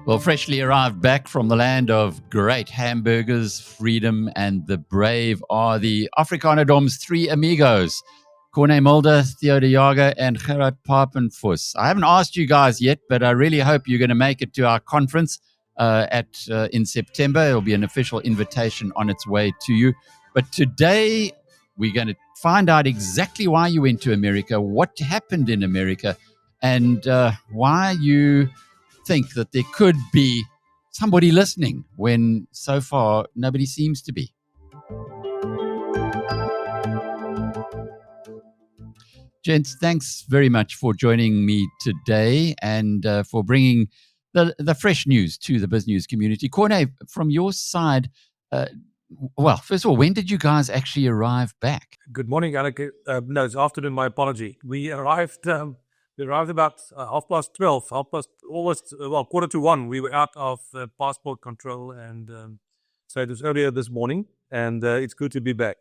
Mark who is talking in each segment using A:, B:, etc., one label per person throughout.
A: Well, freshly arrived back from the land of great hamburgers, freedom, and the brave are the Afrikanerdom's three amigos, Corné Mulder, Theo de Jager, and Gerhard Papenfuss. I haven't asked you guys yet, but I really hope you're going to make it to our conference in September. It'll be an official invitation on its way to you. But today, we're going to find out exactly why you went to America, what happened in America, and why you think that there could be somebody listening when so far nobody seems to be. Gents, thanks very much for joining me today and for bringing the fresh news to the BizNews community. Corné, from your side, well, first of all, when did you guys actually arrive back?
B: Good morning, Alec. No, it's afternoon. My apology. We arrived about 12:30, almost 1:45. We were out of passport control, and so it was earlier this morning, and it's good to be back.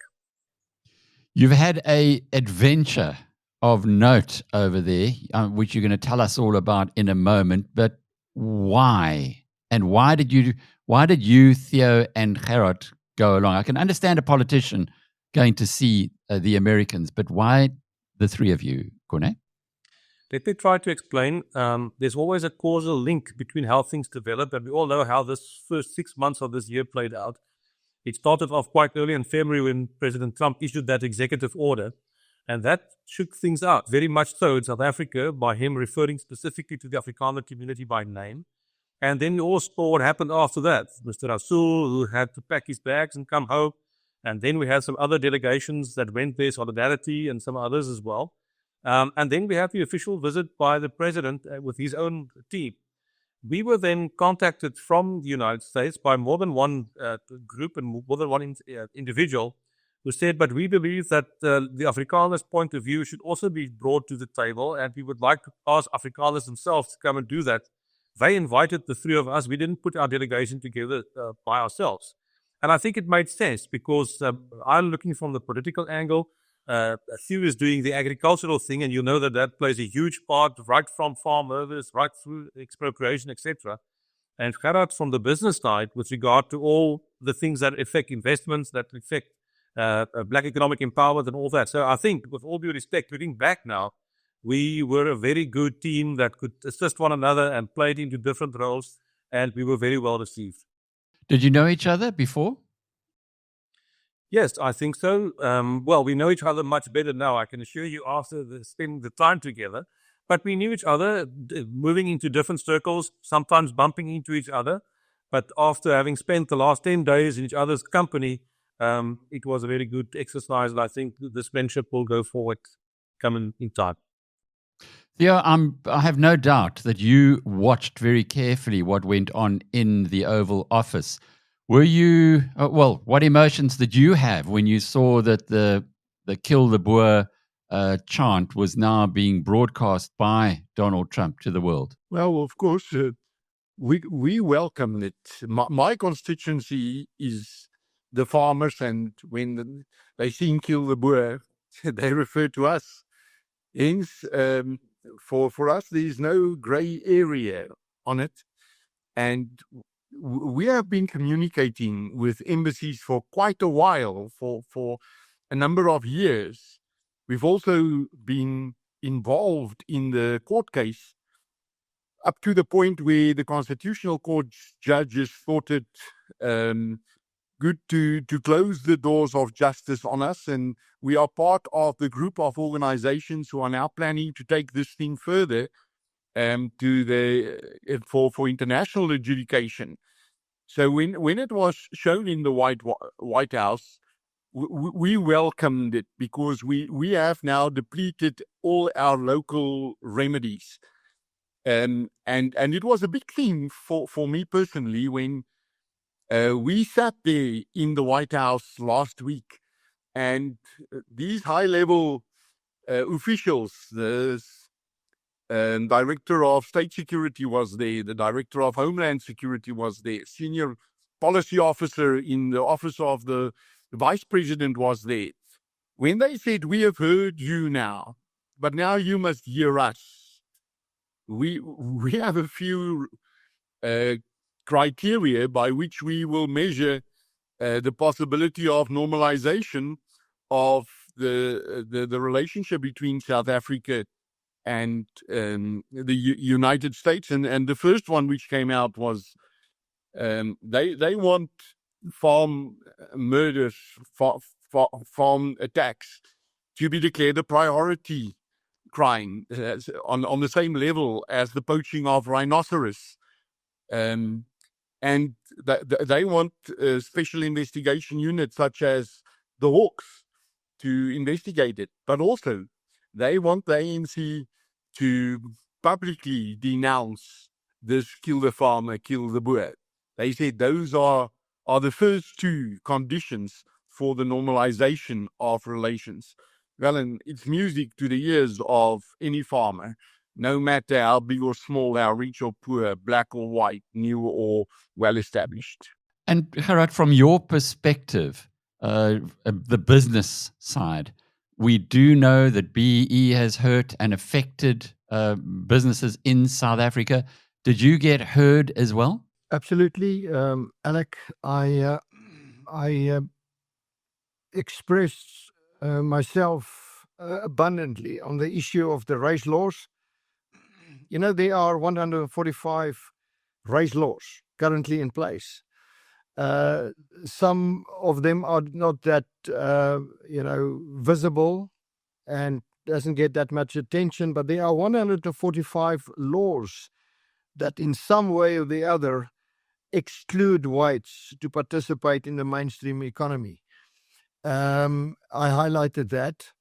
A: You've had a adventure of note over there, which you're going to tell us all about in a moment. But why? And why did you, Theo and Gerhard, go along? I can understand a politician going to see the Americans, but why the three of you, Corné?
B: Let me try to explain. There's always a causal link between how things develop, and we all know how this first 6 months of this year played out. It started off quite early in February when President Trump issued that executive order, and that shook things out, very much so in South Africa, by him referring specifically to the Afrikaner community by name. And then we all saw what happened after that. Mr. Rasool, who had to pack his bags and come home, and then we had some other delegations that went there, Solidarity and some others as well. And then we had the official visit by the president with his own team. We were then contacted from the United States by more than one group and more than one individual who said, but we believe that the Afrikaners' point of view should also be brought to the table, and we would like to ask Afrikaners themselves to come and do that. They invited the three of us. We didn't put our delegation together by ourselves. And I think it made sense because I'm looking from the political angle. Theo is doing the agricultural thing, and you know that plays a huge part, right from farm owners, right through expropriation, etc. And Gerhard from the business side, with regard to all the things that affect investments, that affect black economic empowerment and all that. So I think, with all due respect, looking back now, we were a very good team that could assist one another and played into different roles, and we were very well received.
A: Did you know each other before?
B: Yes, I think so. Well, we know each other much better now, I can assure you, after spending the time together. But we knew each other, moving into different circles, sometimes bumping into each other. But after having spent the last 10 days in each other's company, it was a very good exercise, and I think this friendship will go forward coming in time.
A: Theo, I have no doubt that you watched very carefully what went on in the Oval Office. Were you, what emotions did you have when you saw that the Kill the Boer chant was now being broadcast by Donald Trump to the world?
C: Well, of course, we welcome it. My constituency is the farmers, and when they sing Kill the Boer, they refer to us. Hence, for us, there is no grey area on it. And we have been communicating with embassies for quite a while, for a number of years. We've also been involved in the court case up to the point where the Constitutional Court judges thought it good to close the doors of justice on us, and we are part of the group of organizations who are now planning to take this thing further for international adjudication. So when it was shown in the White House, we welcomed it because we have now depleted all our local remedies, and it was a big thing for me personally when we sat there in the White House last week, and these high-level officials, the Director of State Security was there, the Director of Homeland Security was there, Senior Policy Officer in the Office of the Vice President was there. When they said, "We have heard you now, but now you must hear us. We have a few criteria by which we will measure the possibility of normalization of the relationship between South Africa and the United States. And the first one which came out was they want farm murders, farm attacks to be declared a priority crime on the same level as the poaching of rhinoceros. And they want special investigation units such as the Hawks to investigate it. But also, they want the ANC to publicly denounce this kill the farmer, kill the boer. They said those are the first two conditions for the normalization of relations. Well, and it's music to the ears of any farmer, no matter how big or small, how rich or poor, black or white, new or well-established.
A: And Gerhard, from your perspective, the business side, we do know that BEE has hurt and affected businesses in South Africa. Did you get heard as well?
D: Absolutely, Alec. I expressed myself abundantly on the issue of the race laws. You know, there are 145 race laws currently in place. Some of them are not that, visible and doesn't get that much attention, but there are 145 laws that in some way or the other exclude whites to participate in the mainstream economy. I highlighted that.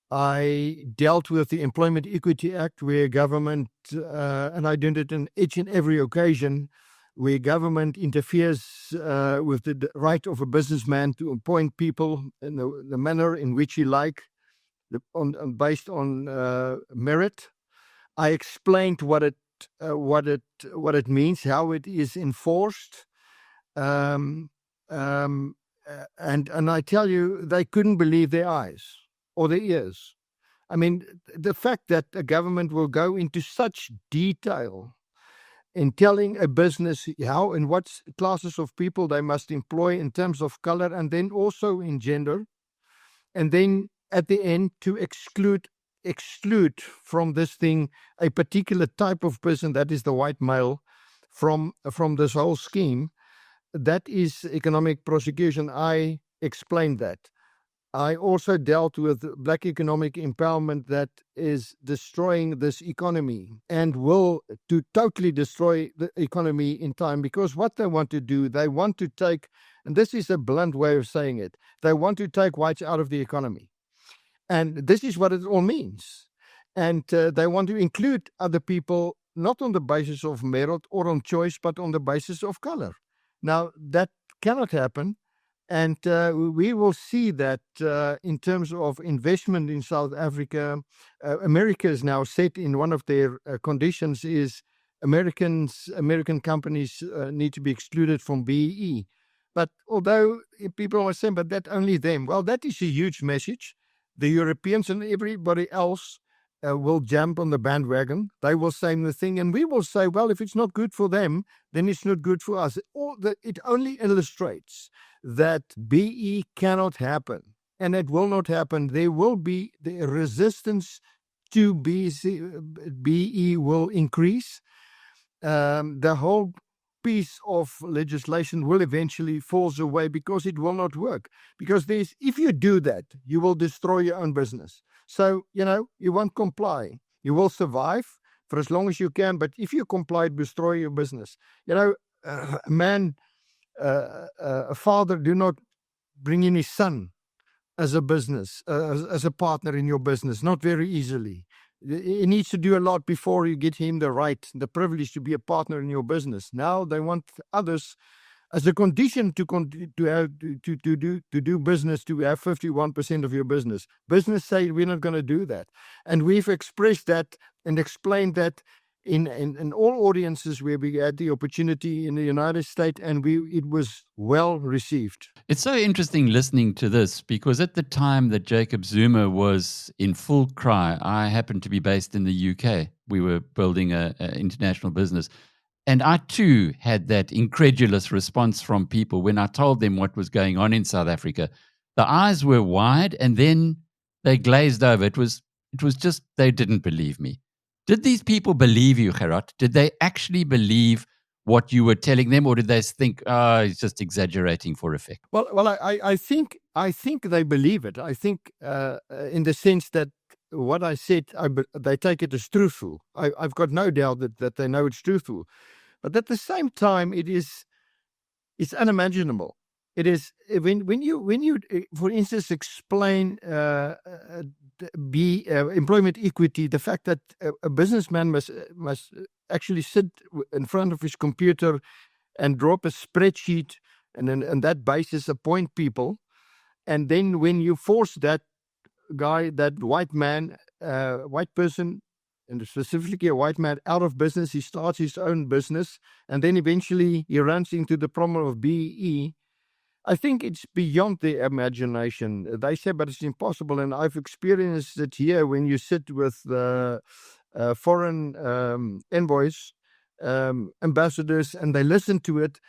D: I dealt with the Employment Equity Act, where government, and I did it in each and every occasion, where government interferes with the right of a businessman to appoint people in the manner in which he like, based on merit. I explained what it means, how it is enforced, and I tell you, they couldn't believe their eyes or their ears. I mean, the fact that a government will go into such detail in telling a business how and what classes of people they must employ in terms of color and then also in gender, and then at the end to exclude from this thing a particular type of person, that is the white male, from this whole scheme, that is economic prosecution. I explained that. I also dealt with black economic empowerment that is destroying this economy and will to totally destroy the economy in time, because what they want to do, they want to take, and this is a blunt way of saying it, they want to take whites out of the economy. And this is what it all means. And they want to include other people, not on the basis of merit or on choice, but on the basis of color. Now, that cannot happen. And we will see that in terms of investment in South Africa, America is now set in one of their conditions is American companies need to be excluded from BEE. But although people are saying, but that only them. Well, that is a huge message. The Europeans and everybody else will jump on the bandwagon. They will say the thing, and we will say, well, if it's not good for them, then it's not good for us. It only illustrates that BE cannot happen, and it will not happen. There will be the resistance to BE will increase. The whole piece of legislation will eventually falls away because it will not work. Because if you do that, you will destroy your own business. So, you won't comply. You will survive for as long as you can, but if you comply, destroy your business. A father do not bring in his son as a business, as a partner in your business, not very easily. He needs to do a lot before you get him the right, the privilege to be a partner in your business. Now they want others as a condition to do business, to have 51% of your business. Business say we're not going to do that, and we've expressed that and explained that in all audiences where we had the opportunity in the United States, and it was well received.
A: It's so interesting listening to this because at the time that Jacob Zuma was in full cry, I happened to be based in the UK. We were building an international business. And I too had that incredulous response from people when I told them what was going on in South Africa. The eyes were wide and then they glazed over. It was just they didn't believe me. Did these people believe you, Gerhard? Did they actually believe what you were telling them, or did they think, oh, he's just exaggerating for effect?
D: Well, I think they believe it. I think in the sense that what I said, they take it as truthful. I've got no doubt that they know it's truthful. But at the same time, it's unimaginable. It is when you for instance explain employment equity, the fact that a businessman must actually sit in front of his computer and drop a spreadsheet and then on that basis appoint people, and then when you force that guy, that white person, and specifically a white man, out of business, he starts his own business, and then eventually he runs into the problem of BEE. I think it's beyond their imagination. They say, but it's impossible, and I've experienced it here when you sit with foreign envoys, ambassadors, and they listen to it,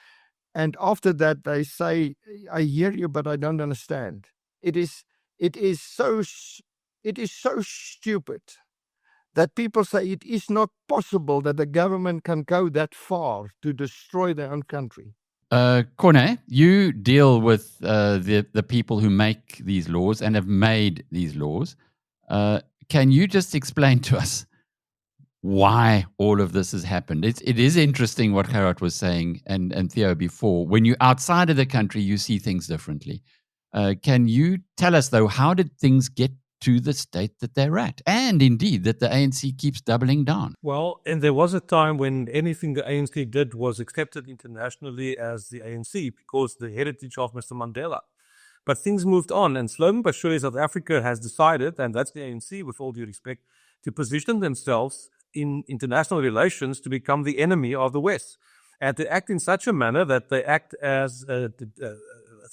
D: and after that they say, I hear you, but I don't understand. It is so stupid that people say it is not possible that the government can go that far to destroy their own country.
A: Corné, you deal with the people who make these laws and have made these laws. Can you just explain to us why all of this has happened? It is interesting what Gerhard was saying and Theo before. When you're outside of the country, you see things differently. Can you tell us, though, how did things get to the state that they're at, and indeed that the ANC keeps doubling down?
B: Well, and there was a time when anything the ANC did was accepted internationally as the ANC because the heritage of Mr. Mandela. But things moved on, and slowly but surely South Africa has decided, and that's the ANC with all due respect, to position themselves in international relations to become the enemy of the West, and to act in such a manner that they act as a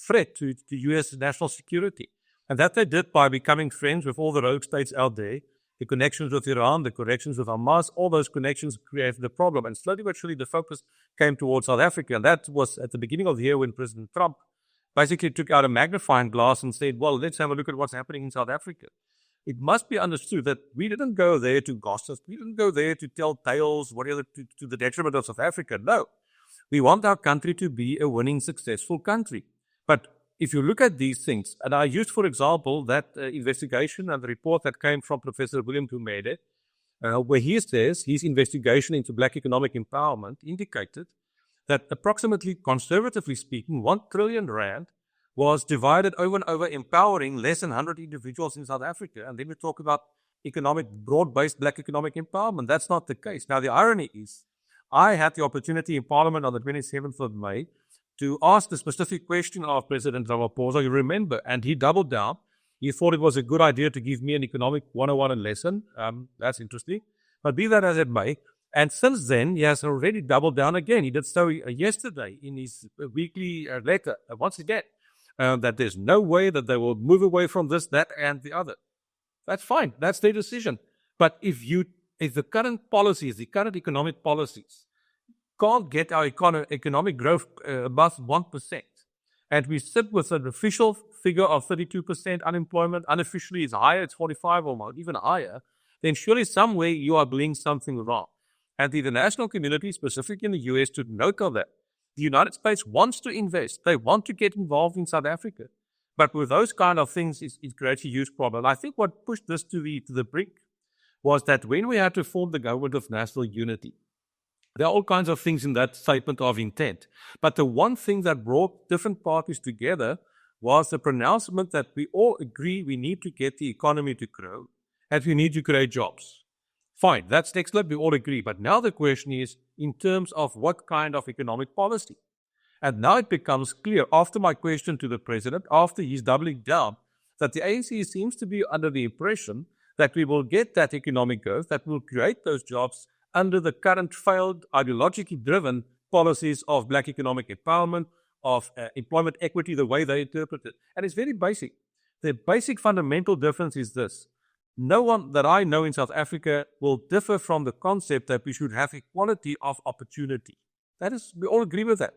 B: threat to U.S. national security. And that they did by becoming friends with all the rogue states out there, the connections with Iran, the connections with Hamas, all those connections created a problem. And slowly but surely the focus came towards South Africa. And that was at the beginning of the year when President Trump basically took out a magnifying glass and said, well, let's have a look at what's happening in South Africa. It must be understood that we didn't go there to gossip. We didn't go there to tell tales, whatever, to the detriment of South Africa. No. We want our country to be a winning, successful country. But if you look at these things, and I used, for example, that investigation and the report that came from Professor William Gumede, where he says his investigation into black economic empowerment indicated that approximately, conservatively speaking, 1 trillion rand was divided over and over, empowering less than 100 individuals in South Africa. And then we talk about broad-based black economic empowerment. That's not the case. Now, the irony is, I had the opportunity in Parliament on the 27th of May to ask the specific question of President Ramaphosa, you remember, and he doubled down. He thought it was a good idea to give me an economic 101 lesson. That's interesting. But be that as it may, and since then, he has already doubled down again. He did so yesterday in his weekly letter, once again, that there's no way that they will move away from this, that, and the other. That's fine. That's their decision. But if the current policies, the current economic policies, can't get our economic growth above 1%, and we sit with an official figure of 32% unemployment, unofficially it's higher, it's 45 or more, even higher, then surely somewhere you are doing something wrong. And the international community, specifically in the US, took note of that. The United States wants to invest. They want to get involved in South Africa. But with those kind of things, it creates a huge problem. I think what pushed this to the brink was that when we had to form the government of national unity, there are all kinds of things in that statement of intent. But the one thing that brought different parties together was the pronouncement that we all agree we need to get the economy to grow and we need to create jobs. Fine, that's excellent, we all agree. But now the question is in terms of what kind of economic policy. And now it becomes clear after my question to the president, after he's doubling down, that the ANC seems to be under the impression that we will get that economic growth, that will create those jobs under the current failed, ideologically driven policies of black economic empowerment, of employment equity, the way they interpret it. And it's very basic. The basic fundamental difference is this. No one that I know in South Africa will differ from the concept that we should have equality of opportunity. We all agree with that.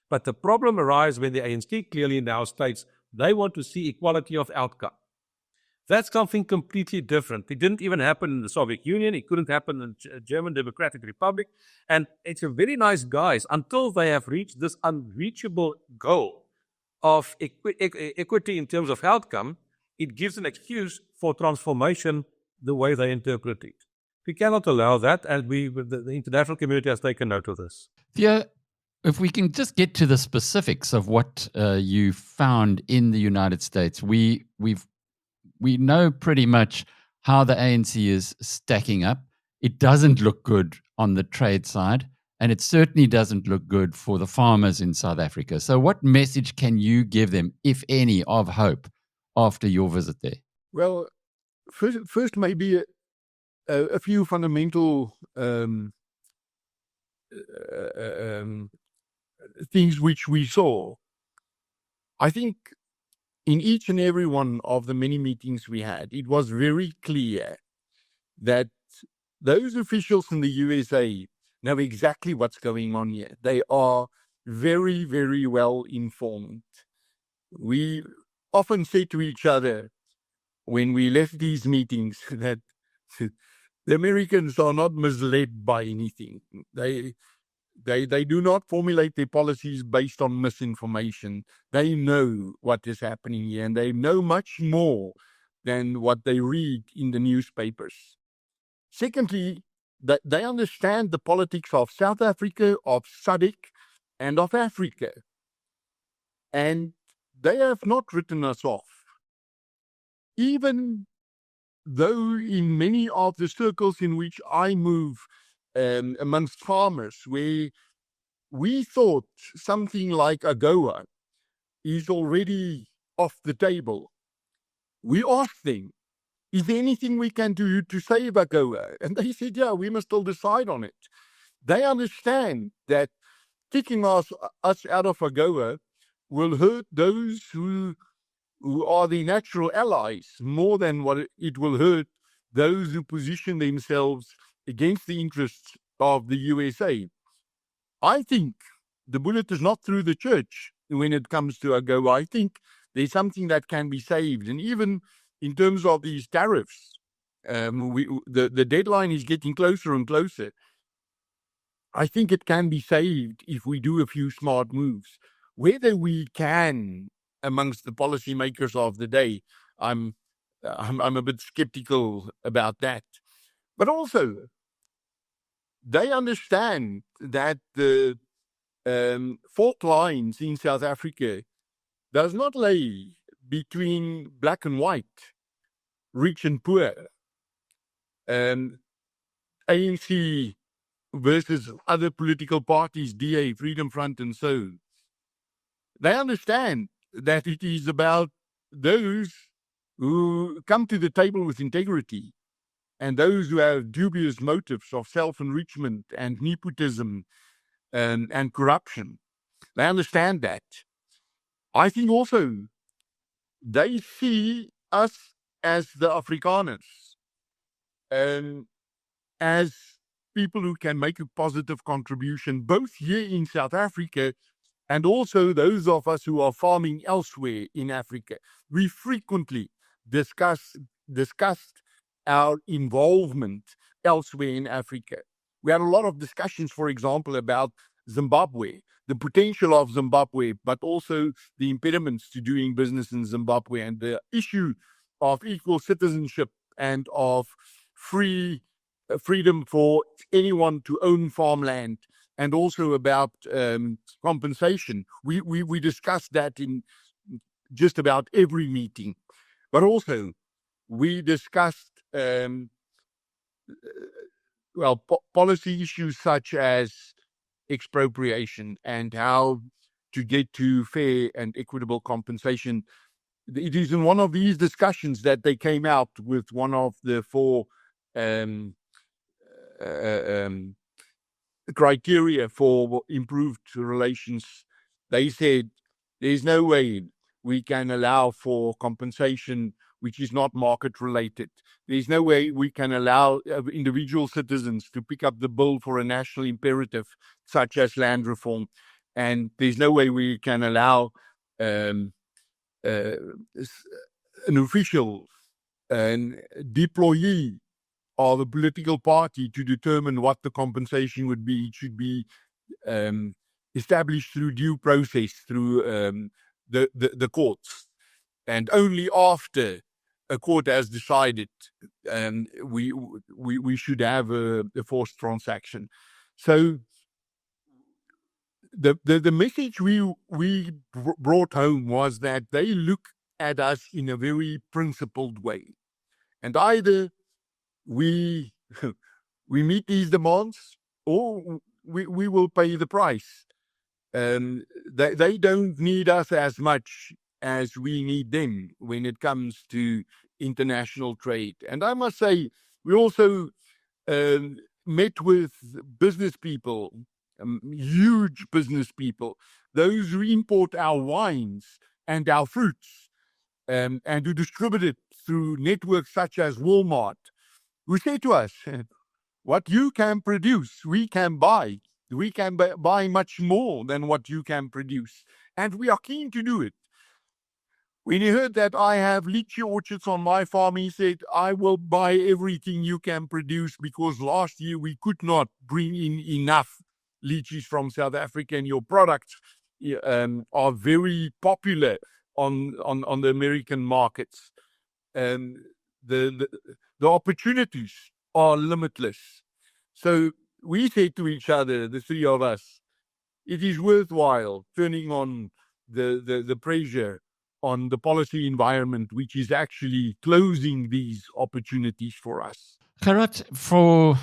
B: But the problem arises when the ANC clearly now states they want to see equality of outcome. That's something completely different. It didn't even happen in the Soviet Union. It couldn't happen in the German Democratic Republic. And it's a very nice guys until they have reached this unreachable goal of equity in terms of outcome. It gives an excuse for transformation the way they interpret it. We cannot allow that, and the international community has taken note of this.
A: Theo, if we can just get to the specifics of what you found in the United States, we know pretty much how the ANC is stacking up. It doesn't look good on the trade side, and it certainly doesn't look good for the farmers in South Africa. So what message can you give them, if any, of hope after your visit there?
C: Well, first maybe a few fundamental things which we saw. I think in each and every one of the many meetings we had, it was very clear that those officials in the USA know exactly what's going on here. They are very, very well informed. We often say to each other when we left these meetings that the Americans are not misled by anything. They do not formulate their policies based on misinformation. They know what is happening here, and they know much more than what they read in the newspapers. Secondly, that they understand the politics of South Africa, of SADC, and of Africa. And they have not written us off. Even though in many of the circles in which I move amongst farmers, where we thought something like AGOA is already off the table, we asked them, is there anything we can do to save AGOA? And they said, yeah, we must still decide on it. They understand that kicking us out of AGOA will hurt those who are the natural allies more than what it will hurt those who position themselves against the interests of the USA. I think the bullet is not through the church when it comes to AGOA. I think there's something that can be saved. And even in terms of these tariffs, the deadline is getting closer and closer. I think it can be saved if we do a few smart moves. Whether we can, amongst the policymakers of the day, I'm a bit skeptical about that. But also, they understand that the fault lines in South Africa does not lay between black and white, rich and poor, ANC versus other political parties, DA, Freedom Front, and so on. They understand that it is about those who come to the table with integrity and those who have dubious motives of self-enrichment and nepotism and corruption. They understand that. I think also they see us as the Afrikaners, as people who can make a positive contribution, both here in South Africa and also those of us who are farming elsewhere in Africa. We frequently discussed our involvement elsewhere in Africa. We had a lot of discussions, for example, about Zimbabwe, the potential of Zimbabwe, but also the impediments to doing business in Zimbabwe, and the issue of equal citizenship and of freedom for anyone to own farmland, and also about compensation. We discussed that in just about every meeting. But also, we discussed policy issues such as expropriation and how to get to fair and equitable compensation. It is in one of these discussions that they came out with one of the four criteria for improved relations. They said there's no way we can allow for compensation which is not market related. There's no way we can allow individual citizens to pick up the bill for a national imperative such as land reform. And there's no way we can allow an official, an deployee of a political party to determine what the compensation would be. It should be established through due process, through the courts. And only after a court has decided, we should have a forced transaction. So the message we brought home was that they look at us in a very principled way. And either we meet these demands or we will pay the price. They don't need us as much as we need them when it comes to international trade. And I must say, we also met with business people, huge business people, those who import our wines and our fruits, and who distribute it through networks such as Walmart, who say to us, what you can produce, we can buy. We can buy much more than what you can produce. And we are keen to do it. When he heard that I have lychee orchards on my farm, he said, I will buy everything you can produce because last year we could not bring in enough lychees from South Africa, and your products are very popular on the American markets. The opportunities are limitless. So we said to each other, the three of us, it is worthwhile turning on the pressure on the policy environment, which is actually closing these opportunities for us.
A: Gerhard, from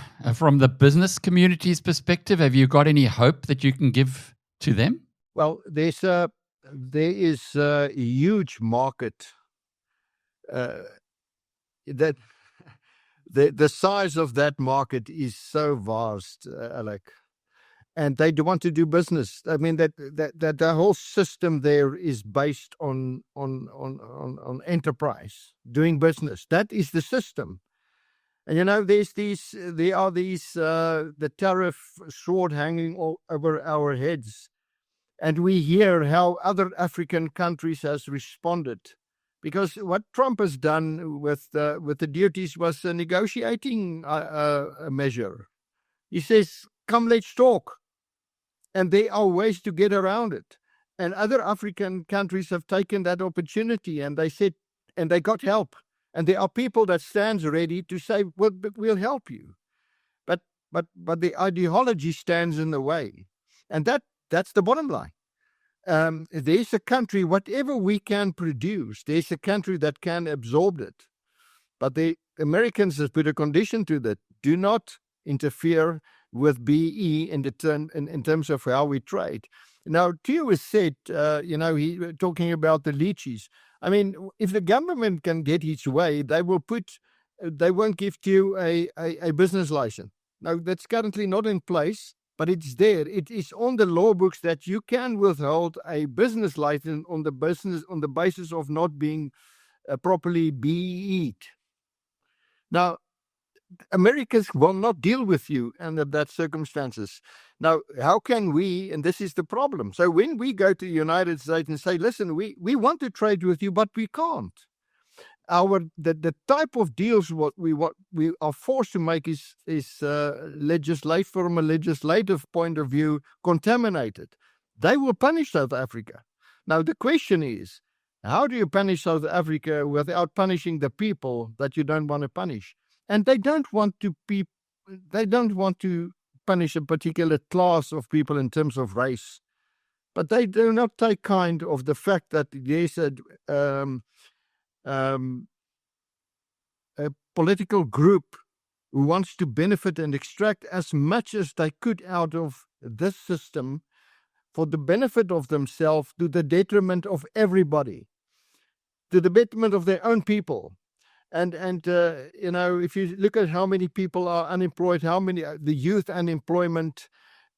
A: the business community's perspective, have you got any hope that you can give to them?
D: Well, there is a huge market that the size of that market is so vast, Alec, and they do want to do business. I mean that the whole system there is based on enterprise, doing business. That is the system. And there are these the tariff sword hanging over our heads, and we hear how other African countries has responded. Because what Trump has done with the duties was a negotiating a measure. He says, come, let's talk. And there are ways to get around it. And other African countries have taken that opportunity, and they said, and they got help. And there are people that stands ready to say, well, we'll help you. But the ideology stands in the way. And that's the bottom line. There's a country, whatever we can produce, there's a country that can absorb it. But the Americans have put a condition to that. Do not interfere with BE in terms of how we trade. Now, Theo has said, he talking about the lychees. I mean, if the government can get its way, they won't give you a business license. Now, that's currently not in place. But it's there. It is on the law books that you can withhold a business license on the basis of not being properly BE'd. Now, Americans will not deal with you under that circumstances. Now, how can we? And this is the problem. So when we go to the United States and say, "Listen, we want to trade with you, but we can't." The type of deals what we are forced to make is from a legislative point of view contaminated. They will punish South Africa. Now the question is, how do you punish South Africa without punishing the people that you don't want to punish? And they don't want to punish a particular class of people in terms of race, but they do not take kind of the fact that there's a political group who wants to benefit and extract as much as they could out of this system for the benefit of themselves, to the detriment of everybody, to the betterment of their own people. And if you look at how many people are unemployed, how many the youth unemployment,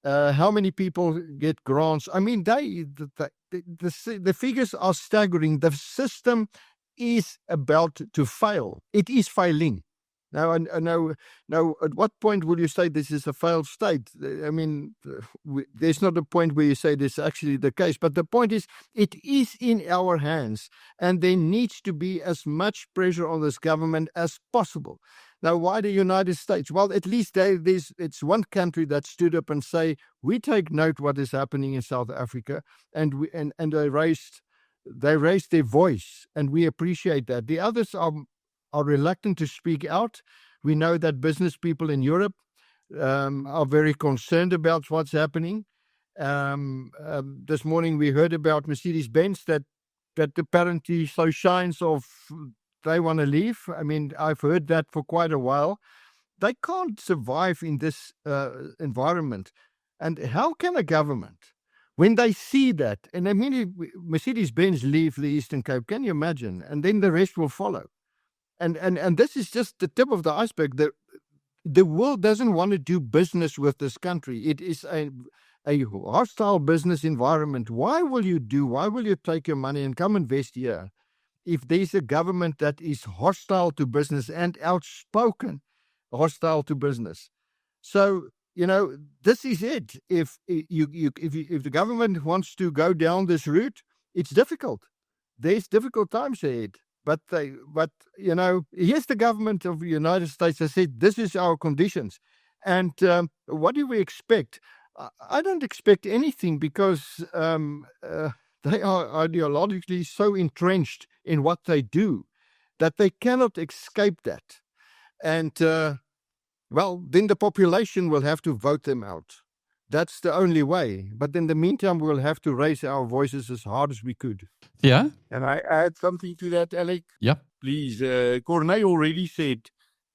D: how many people get grants. I mean, the figures are staggering. The system is about to fail. It is failing. Now, at what point will you say this is a failed state? I mean, there's not a point where you say this is actually the case. But the point is, it is in our hands, and there needs to be as much pressure on this government as possible. Now, why the United States? Well, at least it's one country that stood up and say, we take note what is happening in South Africa, and they raised their voice, and we appreciate that. The others are reluctant to speak out. We know that business people in Europe are very concerned about what's happening. This morning we heard about Mercedes-Benz that apparently shows signs of they want to leave. I mean, I've heard that for quite a while. They can't survive in this environment. And how can a government, when they see that, and I mean, Mercedes-Benz leave the Eastern Cape, can you imagine? And then the rest will follow. And this is just the tip of the iceberg. The world doesn't want to do business with this country. It is a hostile business environment. Why will you take your money and come invest here if there's a government that is hostile to business and outspoken hostile to business? So, this is it. If the government wants to go down this route, it's difficult. There's difficult times ahead. But here's the government of the United States has said, this is our conditions. And what do we expect? I don't expect anything because they are ideologically so entrenched in what they do that they cannot escape that. And, then the population will have to vote them out. That's the only way. But in the meantime, we'll have to raise our voices as hard as we could.
A: Yeah.
C: And I add something to that, Alec?
A: Yep.
C: Please. Corné already said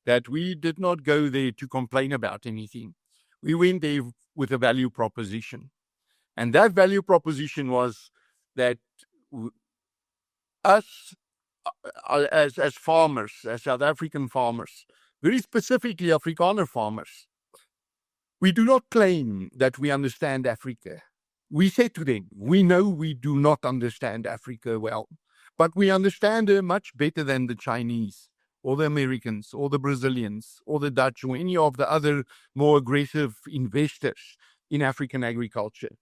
C: that we did not go there to complain about anything. We went there with a value proposition. And that value proposition was that us as farmers, as South African farmers, very specifically Afrikaner farmers, we do not claim that we understand Africa. We said to them, we know we do not understand Africa well, but we understand her much better than the Chinese or the Americans or the Brazilians or the Dutch or any of the other more aggressive investors in African agriculture.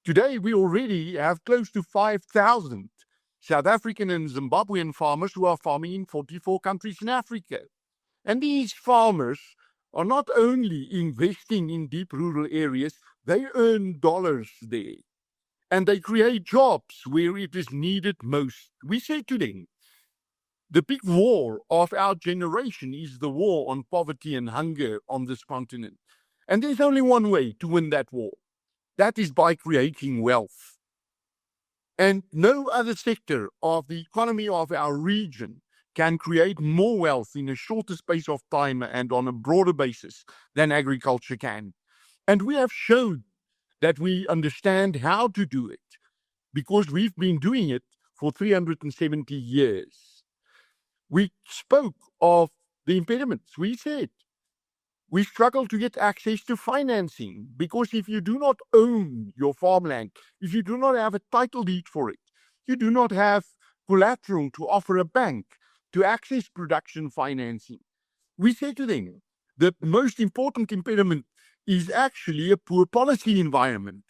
C: Today, we already have close to 5,000 South African and Zimbabwean farmers who are farming in 44 countries in Africa. And these farmers are not only investing in deep rural areas, they earn dollars there. And they create jobs where it is needed most. We say to them, the big war of our generation is the war on poverty and hunger on this continent. And there's only one way to win that war. That is by creating wealth. And no other sector of the economy of our region can create more wealth in a shorter space of time and on a broader basis than agriculture can. And we have shown that we understand how to do it because we've been doing it for 370 years. We spoke of the impediments. We said we struggle to get access to financing because if you do not own your farmland, if you do not have a title deed for it, you do not have collateral to offer a bank to access production financing. We say to them, the most important impediment is actually a poor policy environment.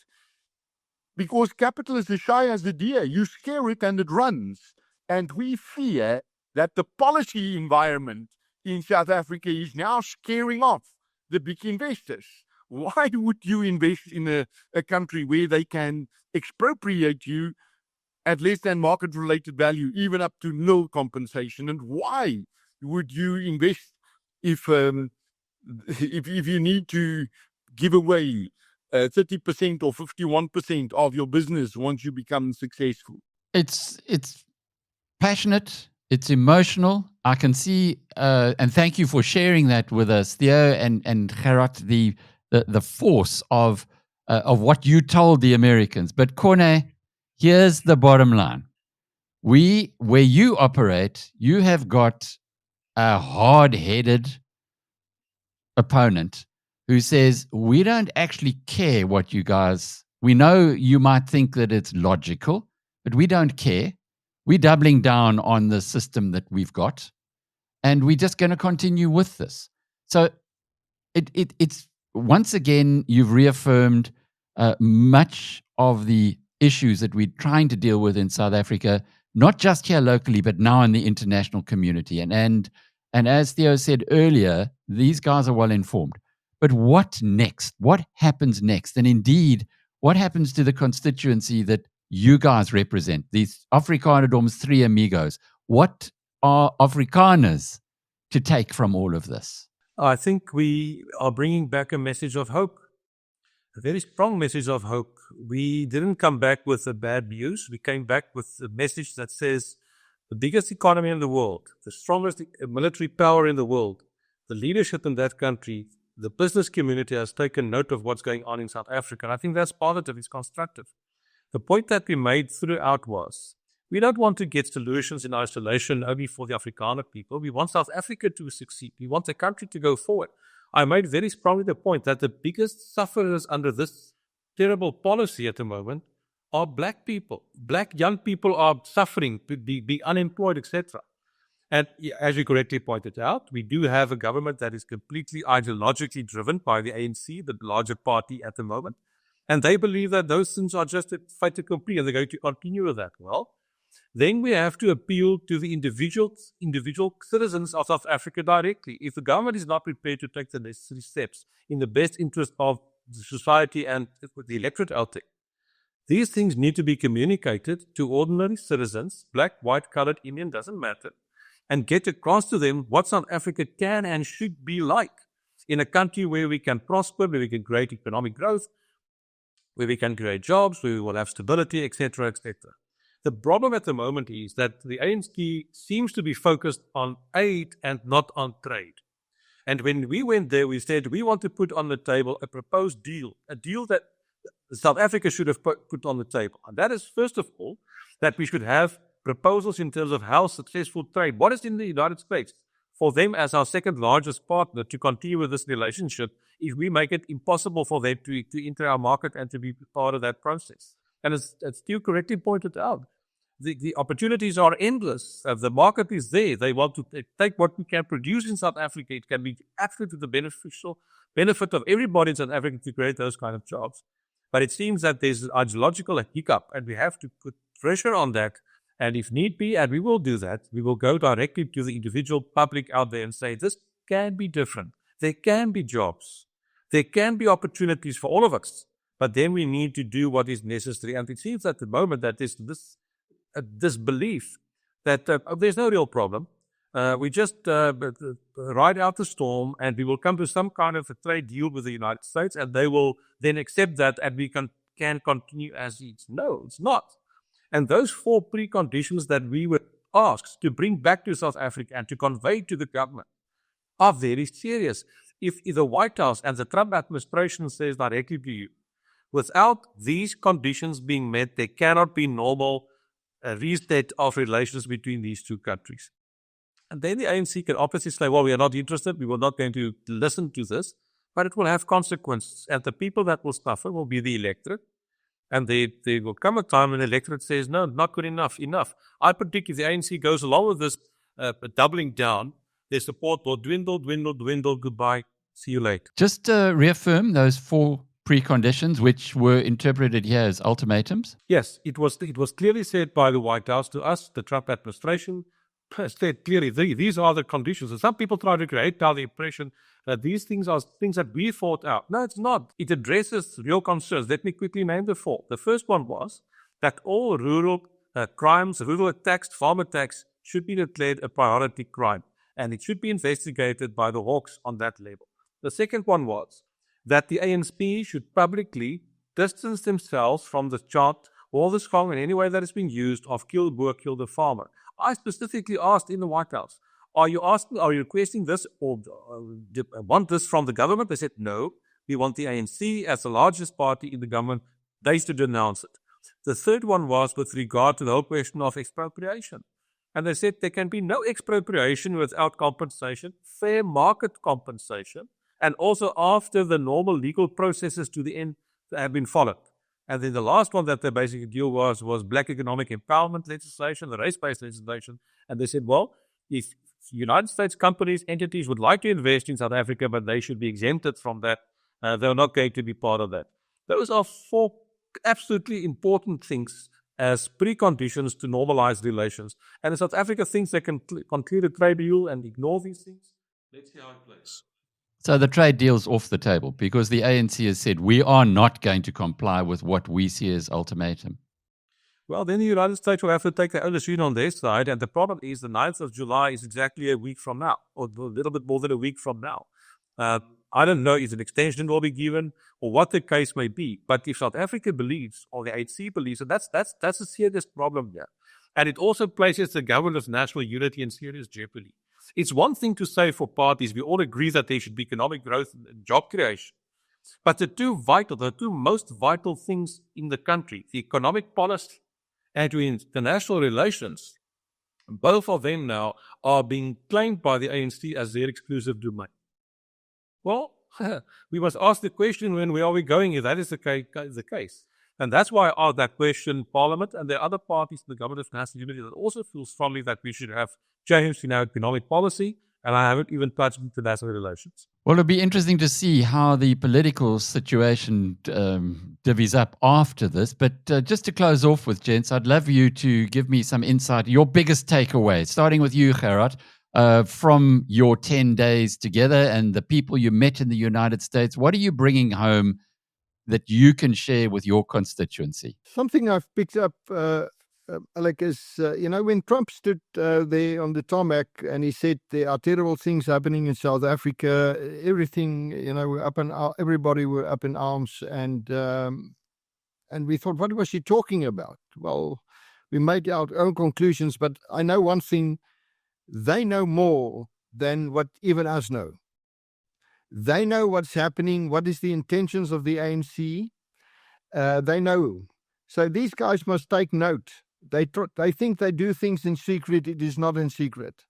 C: Because capital is as shy as the deer. You scare it and it runs. And we fear that the policy environment in South Africa is now scaring off the big investors. Why would you invest in a country where they can expropriate you at less than market-related value, even up to no compensation? And why would you invest if you need to give away 30% or 51% of your business once you become successful?
A: It's passionate. It's emotional. I can see, and thank you for sharing that with us, Theo and Gerhard, the force of what you told the Americans. But Corné, here's the bottom line. where you operate, you have got a hard-headed opponent who says, we don't actually care what you guys, we know you might think that it's logical, but we don't care. We're doubling down on the system that we've got, and we're just going to continue with this. So it's once again, you've reaffirmed much of the issues that we're trying to deal with in South Africa, not just here locally, but now in the international community. And as Theo said earlier, these guys are well informed. But what next? What happens next? And indeed, what happens to the constituency that you guys represent, these Afrikanerdom's three amigos? What are Afrikaners to take from all of this?
B: I think we are bringing back a message of hope, a very strong message of hope. We didn't come back with the bad news. We came back with a message that says the biggest economy in the world, the strongest military power in the world, the leadership in that country, the business community has taken note of what's going on in South Africa. And I think that's positive, it's constructive. The point that we made throughout was, we don't want to get solutions in isolation only for the Afrikaner people. We want South Africa to succeed. We want the country to go forward. I made very strongly the point that the biggest sufferers under this terrible policy at the moment are black people. Black young people are suffering, being unemployed, etc. And as you correctly pointed out, we do have a government that is completely ideologically driven by the ANC, the larger party at the moment. And they believe that those things are just a fait accompli and they're going to continue with that. Well, then we have to appeal to the individual citizens of South Africa directly. If the government is not prepared to take the necessary steps in the best interest of the society and the electorate out there, these things need to be communicated to ordinary citizens, black, white, colored, Indian, doesn't matter, and get across to them what South Africa can and should be like in a country where we can prosper, where we can create economic growth, where we can create jobs, where we will have stability, etc., etc. The problem at the moment is that the ANC seems to be focused on aid and not on trade. And when we went there, we said we want to put on the table a proposed deal, a deal that South Africa should have put on the table. And that is, first of all, that we should have proposals in terms of how successful trade, what is in the United States, for them as our second largest partner to continue with this relationship if we make it impossible for them to enter our market and to be part of that process. And as Theo correctly pointed out, the opportunities are endless. The market is there. They want to take what we can produce in South Africa. It can be absolutely to the benefit of everybody in South Africa to create those kind of jobs. But it seems that there's an ideological hiccup, and we have to put pressure on that. And if need be, and we will do that, we will go directly to the individual public out there and say, this can be different. There can be jobs. There can be opportunities for all of us. But then we need to do what is necessary. And it seems at the moment that there's this belief that there's no real problem. We just ride out the storm and we will come to some kind of a trade deal with the United States and they will then accept that and we can continue as is. No, it's not. And those four preconditions that we were asked to bring back to South Africa and to convey to the government are very serious. If the White House and the Trump administration says directly to you, without these conditions being met, there cannot be normal reset of relations between these two countries. And then the ANC can obviously say, well, we are not interested, we were not going to listen to this, but it will have consequences. And the people that will suffer will be the electorate. And there will come a time when the electorate says, no, not good enough. I predict if the ANC goes along with this doubling down, their support will dwindle, goodbye, see you later.
A: Just reaffirm those four preconditions, which were interpreted here as ultimatums?
B: Yes, it was clearly said by the White House to us, the Trump administration, said clearly, these are the conditions. And some people try to create the impression that these things are things that we thought out. No, it's not. It addresses real concerns. Let me quickly name the four. The first one was that all rural crimes, rural attacks, farm attacks, should be declared a priority crime. And it should be investigated by the Hawks on that level. The second one was that the ANC should publicly distance themselves from the chant or the song in any way that is being used of kill Boer, kill the farmer. I specifically asked in the White House, are you requesting this or want this from the government? They said, no, we want the ANC as the largest party in the government. They should denounce it. The third one was with regard to the whole question of expropriation. And they said there can be no expropriation without compensation, fair market compensation, and also after the normal legal processes to the end have been followed. And then the last one that they basically deal was black economic empowerment legislation, the race-based legislation. And they said, well, if United States companies, entities would like to invest in South Africa, but they should be exempted from that, they're not going to be part of that. Those are four absolutely important things as preconditions to normalize relations. And if South Africa thinks they can conclude a trade deal and ignore these things, let's see how it plays.
A: So the trade deal's off the table because the ANC has said we are not going to comply with what we see as ultimatum.
B: Well, then the United States will have to take their own decision on their side. And the problem is the 9th of July is exactly a week from now, or a little bit more than a week from now. I don't know if an extension will be given or what the case may be. But if South Africa believes, or the ANC believes, and that's a serious problem here. And it also places the government of national unity in serious jeopardy. It's one thing to say for parties, we all agree that there should be economic growth and job creation. But the two most vital things in the country, the economic policy and to international relations, both of them now are being claimed by the ANC as their exclusive domain. Well, we must ask the question, where are we going if that is the case? And that's why I asked that question Parliament, and there are other parties in the government of national unity that also feel strongly that we should have change in our economic policy, and I haven't even touched international relations.
A: Well, it'll be interesting to see how the political situation divvies up after this. But just to close off with, gents, I'd love you to give me some insight, your biggest takeaway, starting with you, Gerhard, from your 10 days together and the people you met in the United States. What are you bringing home that you can share with your constituency?
D: Something I've picked up, Alec, is, when Trump stood there on the tarmac and he said there are terrible things happening in South Africa, everything, everybody were up in arms, and we thought, what was he talking about? Well, we made our own conclusions, but I know one thing, they know more than what even us know. They know what's happening, what is the intentions of the ANC. They know. So these guys must take note. They think they do things in secret. It is not in secret.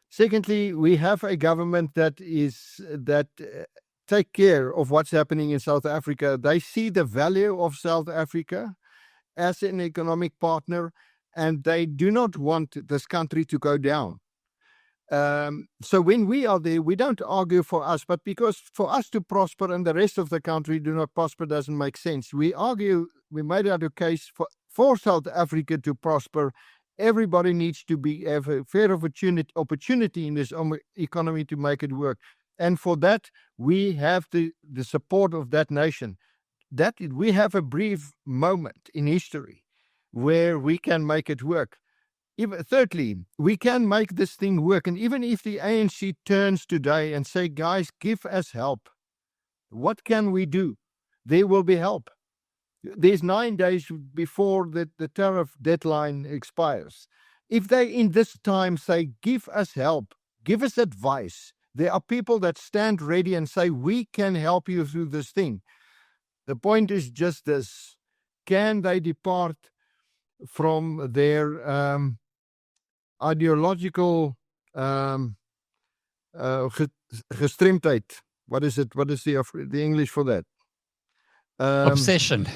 D: Secondly, we have a government that take care of what's happening in South Africa. They see the value of South Africa as an economic partner, and they do not want this country to go down. So when we are there, we don't argue for us, but because for us to prosper and the rest of the country do not prosper doesn't make sense. We made out a case for South Africa to prosper. Everybody needs to have a fair opportunity in this economy to make it work. And for that, we have the support of that nation. That we have a brief moment in history where we can make it work. Thirdly, we can make this thing work. And even if the ANC turns today and say, guys, give us help, what can we do? There will be help. There's 9 days before the tariff deadline expires. If they in this time say, give us help, give us advice, there are people that stand ready and say, we can help you through this thing. The point is just this. Can they depart from their ideological gestremdheid? What is it? What is the English for that?
A: Obsession.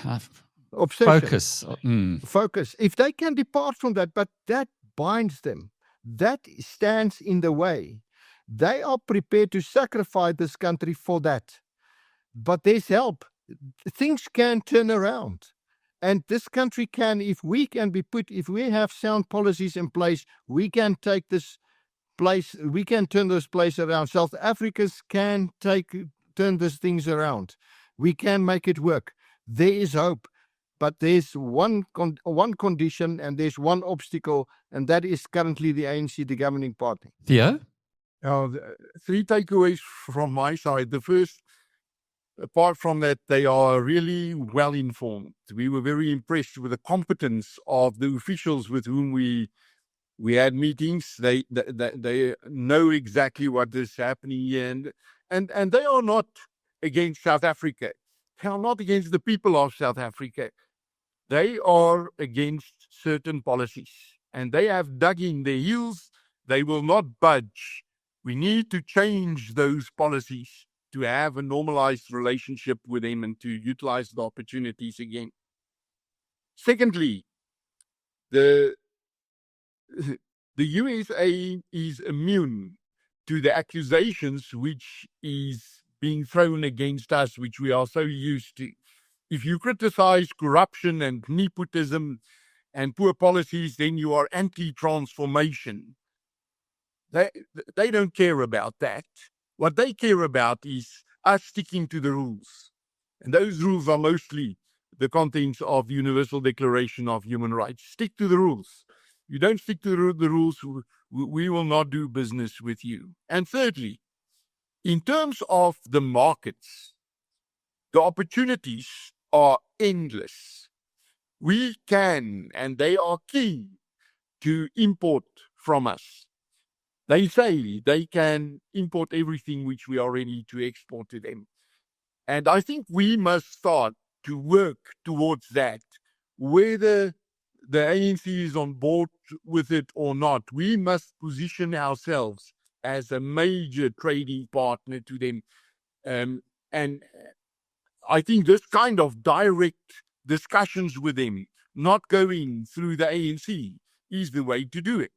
D: Focus.
A: Mm.
D: Focus. If they can depart from that, but that binds them, that stands in the way. They are prepared to sacrifice this country for that. But there's help. Things can turn around. And this country can, if we have sound policies in place, we can take this place, we can turn this place around. South Africans can turn these things around. We can make it work. There is hope. But there's one condition and there's one obstacle, and that is currently the ANC, the governing party.
A: Theo?
C: Three takeaways from my side. The first, apart from that, they are really well informed. We were very impressed with the competence of the officials with whom we had meetings. They know exactly what is happening here, and they are not against South Africa. They are not against the people of South Africa. They are against certain policies, and they have dug in their heels. They will not budge. We need to change those policies to have a normalized relationship with them and to utilize the opportunities again. Secondly, the USA is immune to the accusations which is being thrown against us, which we are so used to. If you criticize corruption and nepotism and poor policies, then you are anti-transformation. They don't care about that. What they care about is us sticking to the rules. And those rules are mostly the contents of Universal Declaration of Human Rights. Stick to the rules. You don't stick to the rules, we will not do business with you. And thirdly, in terms of the markets, the opportunities are endless. We can, and they are keen to import from us. They say they can import everything which we are ready to export to them. And I think we must start to work towards that, whether the ANC is on board with it or not. We must position ourselves as a major trading partner to them. And I think this kind of direct discussions with them, not going through the ANC, is the way to do it.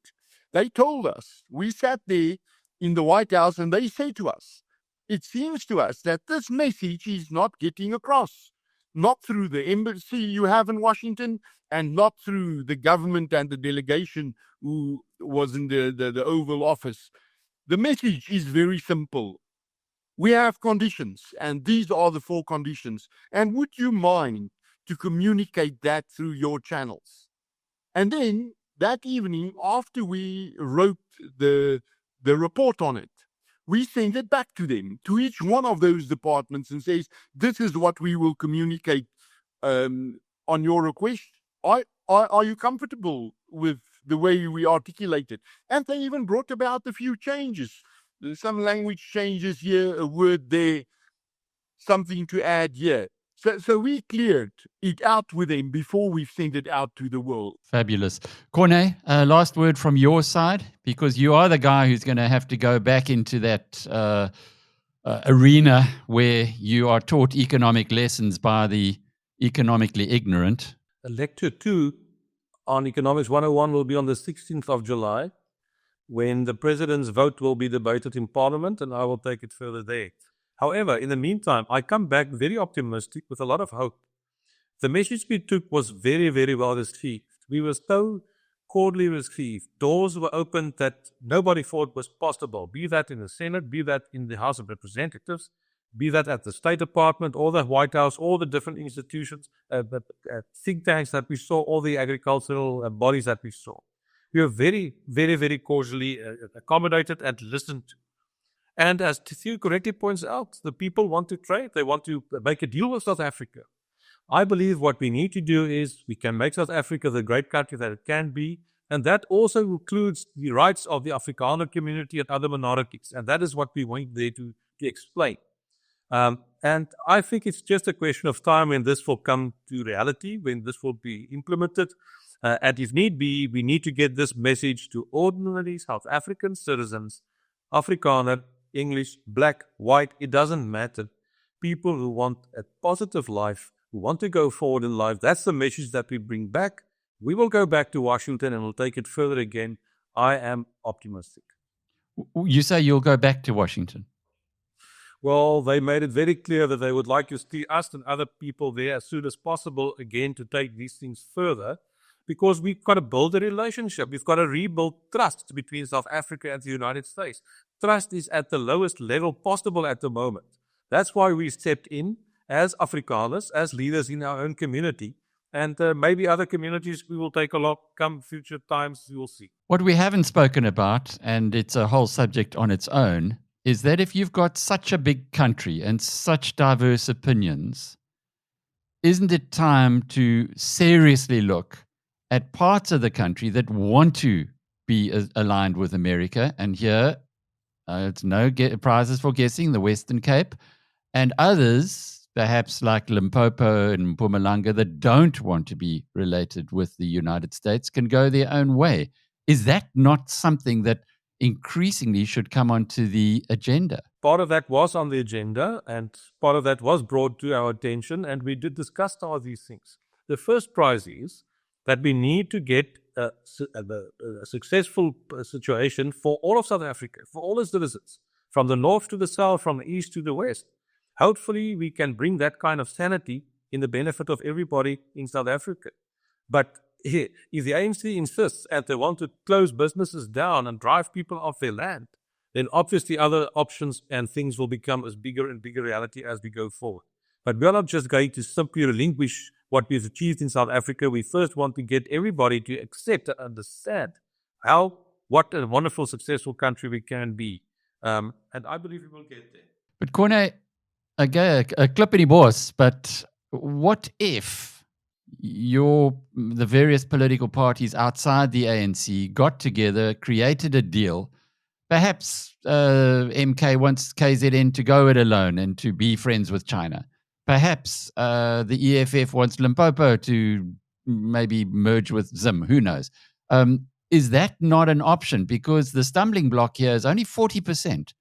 C: They told us, we sat there in the White House and they said to us, it seems to us that this message is not getting across, not through the embassy you have in Washington and not through the government and the delegation who was in the Oval Office. The message is very simple. We have conditions, and these are the 4 conditions. And would you mind to communicate that through your channels? And then that evening, after we wrote the report on it, we send it back to them, to each one of those departments, and says, this is what we will communicate on your request. Are you comfortable with the way we articulate it? And they even brought about a few changes. There's some language changes here, a word there, something to add here. So we cleared it out with them before we sent it out to the world.
A: Fabulous. Corné, last word from your side, because you are the guy who's going to have to go back into that arena where you are taught economic lessons by the economically ignorant.
B: Lecture 2 on Economics 101 will be on the 16th of July, when the president's vote will be debated in Parliament, and I will take it further there. However, in the meantime, I come back very optimistic with a lot of hope. The message we took was very, very well received. We were so cordially received. Doors were opened that nobody thought was possible, be that in the Senate, be that in the House of Representatives, be that at the State Department, or the White House, all the different institutions, think tanks that we saw, all the agricultural bodies that we saw. We were very, very, very cordially accommodated and listened to. And as Theo correctly points out, the people want to trade. They want to make a deal with South Africa. I believe what we need to do is we can make South Africa the great country that it can be. And that also includes the rights of the Afrikaner community and other minorities. And that is what we want there to explain. And I think it's just a question of time when this will come to reality, when this will be implemented. And if need be, we need to get this message to ordinary South African citizens, Afrikaner, English, black, white, it doesn't matter. People who want a positive life, who want to go forward in life, that's the message that we bring back. We will go back to Washington and we'll take it further again. I am optimistic.
A: You say you'll go back to Washington?
B: Well, they made it very clear that they would like to see us and other people there as soon as possible again to take these things further, because we've got to build a relationship. We've got to rebuild trust between South Africa and the United States. Trust is at the lowest level possible at the moment. That's why we stepped in as Afrikaners, as leaders in our own community. And maybe other communities we will take a lot come future times, you will see.
A: What we haven't spoken about, and it's a whole subject on its own, is that if you've got such a big country and such diverse opinions, isn't it time to seriously look at parts of the country that want to be aligned with America? And here, it's no prizes for guessing, the Western Cape, and others, perhaps like Limpopo and Mpumalanga, that don't want to be related with the United States can go their own way. Is that not something that increasingly should come onto the agenda?
B: Part of that was on the agenda, and part of that was brought to our attention, and we did discuss all of these things. The first prize is that we need to get a successful situation for all of South Africa, for all its citizens, from the north to the south, from the east to the west. Hopefully, we can bring that kind of sanity in the benefit of everybody in South Africa. But if the ANC insists and they want to close businesses down and drive people off their land, then obviously other options and things will become as bigger and bigger reality as we go forward. But we are not just going to simply relinquish what we've achieved in South Africa. We first want to get everybody to accept and understand what a wonderful, successful country we can be. And I believe we will get there.
A: But Corné, a clip in the boss, but what if the various political parties outside the ANC got together, created a deal? Perhaps MK wants KZN to go it alone and to be friends with China. Perhaps the EFF wants Limpopo to maybe merge with Zim. Who knows? Is that not an option? Because the stumbling block here is only 40%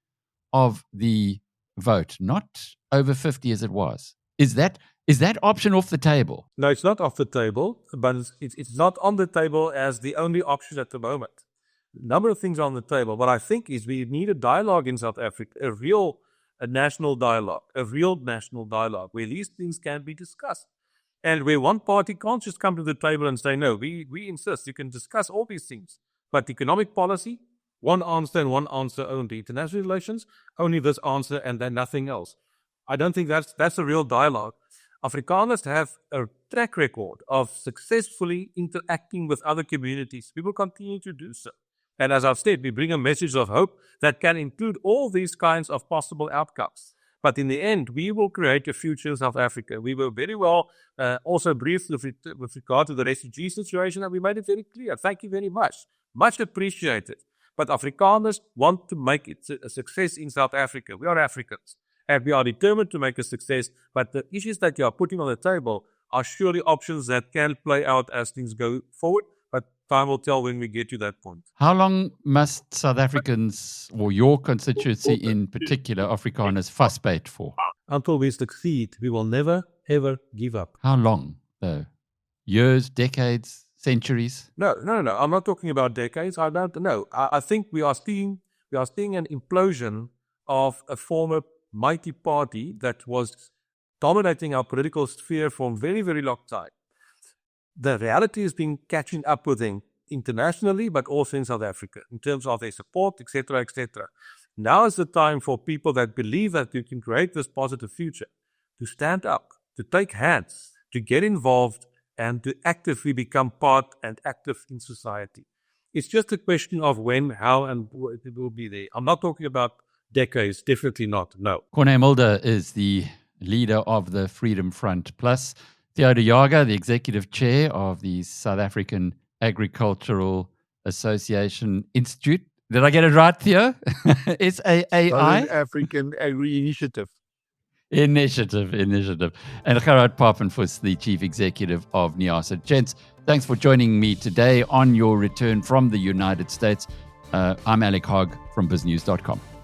A: of the vote, not over 50 as it was. Is that option off the table?
B: No, it's not off the table, but it's not on the table as the only option at the moment. A number of things are on the table. What I think is we need a dialogue in South Africa, a national dialogue where these things can be discussed. And where one party can't just come to the table and say, no, we insist you can discuss all these things. But economic policy, one answer and one answer only. International relations, only this answer and then nothing else. I don't think that's a real dialogue. Afrikaners have a track record of successfully interacting with other communities. We will continue to do so. And as I've said, we bring a message of hope that can include all these kinds of possible outcomes. But in the end, we will create a future in South Africa. We were very well also briefed with regard to the refugee situation, and we made it very clear. Thank you very much. Much appreciated. But Afrikaners want to make it a success in South Africa. We are Africans, and we are determined to make a success. But the issues that you are putting on the table are surely options that can play out as things go forward. But time will tell when we get to that point.
A: How long must South Africans, or your constituency in particular, Afrikaners, fussbait for?
B: Until we succeed, we will never, ever give up.
A: How long, though? Years, decades, centuries?
B: No. I'm not talking about decades. I don't know. I think we are seeing an implosion of a former mighty party that was dominating our political sphere for a very, very long time. The reality has been catching up with them internationally, but also in South Africa, in terms of their support, etc., etc. Now is the time for people that believe that you can create this positive future to stand up, to take hands, to get involved, and to actively become part and active in society. It's just a question of when, how, and it will be there. I'm not talking about decades, definitely not, no.
A: Corné Mulder is the leader of the Freedom Front Plus. Theo de Jager, the executive chair of the South African Agricultural Association Institute. Did I get it right, Theo? SAAI?
C: Southern African Agri Initiative.
A: Initiative. And Gerhard Papenfuss, the chief executive of NIASA. Gents, thanks for joining me today on your return from the United States. I'm Alec Hogg from BizNews.com.